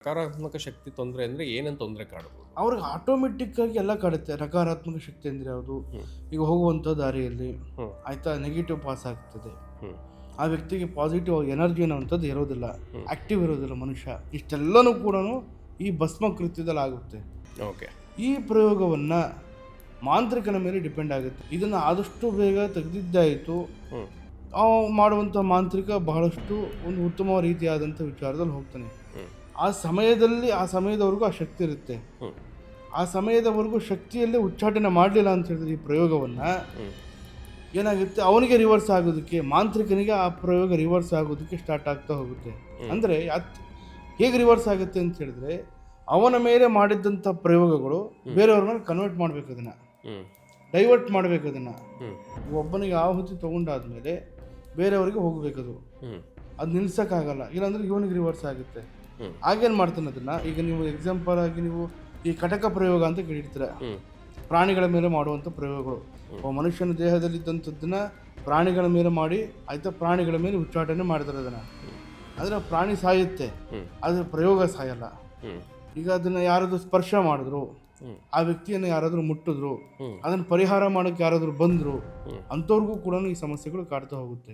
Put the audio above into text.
ಸಕಾರಾತ್ಮಕ ಶಕ್ತಿ ತೊಂದರೆ ಅಂದರೆ ಏನಂತ ತೊಂದರೆ ಕಾಡ್ಬೋದು? ಅವ್ರಿಗೆ ಆಟೋಮೆಟಿಕ್ಕಾಗಿ ಎಲ್ಲ ಕಾಡುತ್ತೆ. ನಕಾರಾತ್ಮಕ ಶಕ್ತಿ ಅಂದರೆ ಯಾವುದು? ಹ್ಮ್. ಈಗ ಹೋಗುವಂಥ ದಾರಿಯಲ್ಲಿ ಹ್ಮ್. ಆಯಿತಾ ನೆಗೆಟಿವ್ ಪಾಸ್ ಆಗ್ತದೆ. ಹ್ಮ್. ಆ ವ್ಯಕ್ತಿಗೆ ಪಾಸಿಟಿವ್ ಎನರ್ಜಿ ಅನ್ನೋವಂಥದ್ದು ಇರೋದಿಲ್ಲ, ಹ್ಮ್. ಆ್ಯಕ್ಟಿವ್ ಇರೋದಿಲ್ಲ ಮನುಷ್ಯ. ಇಷ್ಟೆಲ್ಲನೂ ಕೂಡ ಈ ಭಸ್ಮ ಕೃತ್ಯದಲ್ಲಿ ಆಗುತ್ತೆ. ಓಕೆ. ಈ ಪ್ರಯೋಗವನ್ನು ಮಾಂತ್ರಿಕನ ಮೇಲೆ ಡಿಪೆಂಡ್ ಆಗುತ್ತೆ. ಇದನ್ನು ಆದಷ್ಟು ಬೇಗ ತೆಗೆದಿದ್ದಾಯಿತು. ಹ್ಮ್. ಮಾಡುವಂಥ ಮಾಂತ್ರಿಕ ಬಹಳಷ್ಟು ಒಂದು ಉತ್ತಮ ರೀತಿಯಾದಂಥ ವಿಚಾರದಲ್ಲಿ ಹೋಗ್ತಾನೆ. ಹ್ಮ್. ಆ ಸಮಯದವರೆಗೂ ಆ ಶಕ್ತಿ ಇರುತ್ತೆ. ಹ್ಮ್. ಆ ಸಮಯದವರೆಗೂ ಶಕ್ತಿಯಲ್ಲೇ ಉಚ್ಚಾಟನೆ ಮಾಡಲಿಲ್ಲ ಅಂತ ಹೇಳಿದ್ರೆ ಈ ಪ್ರಯೋಗವನ್ನು ಹ್ಮ್. ಏನಾಗುತ್ತೆ, ಅವನಿಗೆ ರಿವರ್ಸ್ ಆಗೋದಕ್ಕೆ, ಮಾಂತ್ರಿಕನಿಗೆ ಆ ಪ್ರಯೋಗ ರಿವರ್ಸ್ ಆಗೋದಕ್ಕೆ ಸ್ಟಾರ್ಟ್ ಆಗ್ತಾ ಹೋಗುತ್ತೆ. ಅಂದರೆ ಹೇಗೆ ರಿವರ್ಸ್ ಆಗುತ್ತೆ ಅಂತ ಹೇಳಿದ್ರೆ, ಅವನ ಮೇಲೆ ಮಾಡಿದ್ದಂಥ ಪ್ರಯೋಗಗಳು ಬೇರೆಯವ್ರ ಮೇಲೆ ಕನ್ವರ್ಟ್ ಮಾಡಬೇಕು, ಅದನ್ನು ಹ್ಮ್. ಡೈವರ್ಟ್ ಮಾಡಬೇಕು. ಅದನ್ನು ಹ್ಮ್. ಒಬ್ಬನಿಗೆ ಆಹುತಿ ತೊಗೊಂಡಾದ್ಮೇಲೆ ಬೇರೆಯವರಿಗೆ ಹೋಗಬೇಕದು. ಹ್ಮ್. ಅದು ನಿಲ್ಸೋಕ್ಕಾಗಲ್ಲ, ಇಲ್ಲಾಂದ್ರೆ ಇವನಿಗೆ ರಿವರ್ಸ್ ಆಗುತ್ತೆ. ಹ್ಮ್. ಆಗೇನು ಮಾಡ್ತಾನೆ ಅದನ್ನು, ಈಗ ನೀವು ಎಕ್ಸಾಂಪಲ್ ಆಗಿ ನೀವು ಈ ಕಟಕ ಪ್ರಯೋಗ ಅಂತ ಕೇಳಿರ್ತೀರ. ಹ್ಮ್. ಪ್ರಾಣಿಗಳ ಮೇಲೆ ಮಾಡುವಂಥ ಪ್ರಯೋಗಗಳು. ಮನುಷ್ಯನ ದೇಹದಲ್ಲಿದ್ದಂಥದ್ದನ್ನ ಪ್ರಾಣಿಗಳ ಮೇಲೆ ಮಾಡಿ ಆಯಿತಾ, ಪ್ರಾಣಿಗಳ ಮೇಲೆ ಉಚ್ಚಾಟನೆ ಮಾಡ್ತಾರೆ ಅದನ್ನು. ಆದರೆ ಪ್ರಾಣಿ ಸಾಯುತ್ತೆ, ಆದರೆ ಪ್ರಯೋಗ ಸಾಯಲ್ಲ. ಈಗ ಅದನ್ನು ಯಾರಾದರೂ ಸ್ಪರ್ಶ ಮಾಡಿದ್ರು, ಆ ವ್ಯಕ್ತಿಯನ್ನು ಯಾರಾದರೂ ಮುಟ್ಟಿದ್ರು, ಅದನ್ನು ಪರಿಹಾರ ಮಾಡೋಕ್ಕೆ ಯಾರಾದರೂ ಬಂದರು, ಅಂಥವ್ರಿಗೂ ಕೂಡ ಈ ಸಮಸ್ಯೆಗಳು ಕಾಡ್ತಾ ಹೋಗುತ್ತೆ.